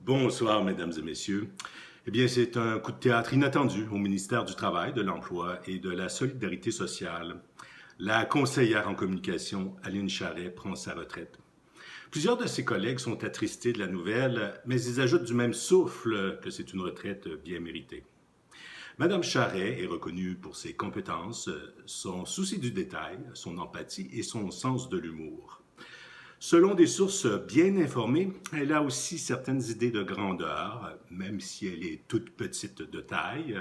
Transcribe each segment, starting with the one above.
Bonsoir, mesdames et messieurs. Eh bien, c'est un coup de théâtre inattendu au ministère du Travail, de l'Emploi et de la Solidarité sociale. La conseillère en communication, Aline Charret, prend sa retraite. Plusieurs de ses collègues sont attristés de la nouvelle, mais ils ajoutent du même souffle que c'est une retraite bien méritée. Madame Charret est reconnue pour ses compétences, son souci du détail, son empathie et son sens de l'humour. Selon des sources bien informées, elle a aussi certaines idées de grandeur, même si elle est toute petite de taille.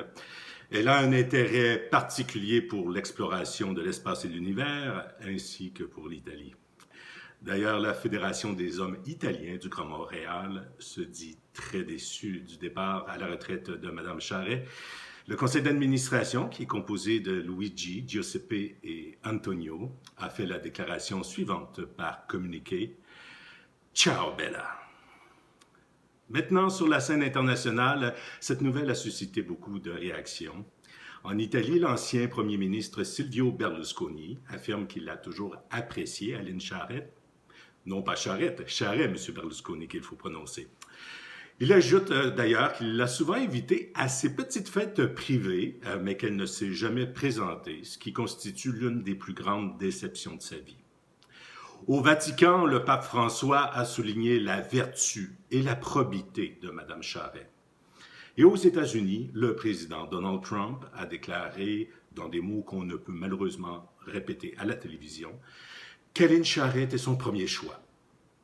Elle a un intérêt particulier pour l'exploration de l'espace et de l'univers, ainsi que pour l'Italie. D'ailleurs, la Fédération des hommes italiens du Grand Montréal se dit très déçue du départ à la retraite de Mme Charret. Le conseil d'administration, qui est composé de Luigi, Giuseppe et Antonio, a fait la déclaration suivante par communiqué. Ciao Bella. Maintenant, sur la scène internationale, cette nouvelle a suscité beaucoup de réactions. En Italie, l'ancien premier ministre Silvio Berlusconi affirme qu'il a toujours apprécié Aline Charret. Non pas Charette, Charret, M. Berlusconi, qu'il faut prononcer. Il ajoute d'ailleurs qu'il l'a souvent invitée à ses petites fêtes privées, mais qu'elle ne s'est jamais présentée, ce qui constitue l'une des plus grandes déceptions de sa vie. Au Vatican, le pape François a souligné la vertu et la probité de Mme Charret. Et aux États-Unis, le président Donald Trump a déclaré, dans des mots qu'on ne peut malheureusement répéter à la télévision, qu'Aline Charret était son premier choix.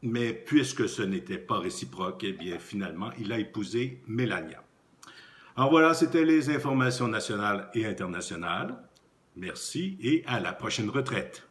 Mais puisque ce n'était pas réciproque, eh bien finalement, il a épousé Melania. Alors voilà, c'était les informations nationales et internationales. Merci et à la prochaine retraite.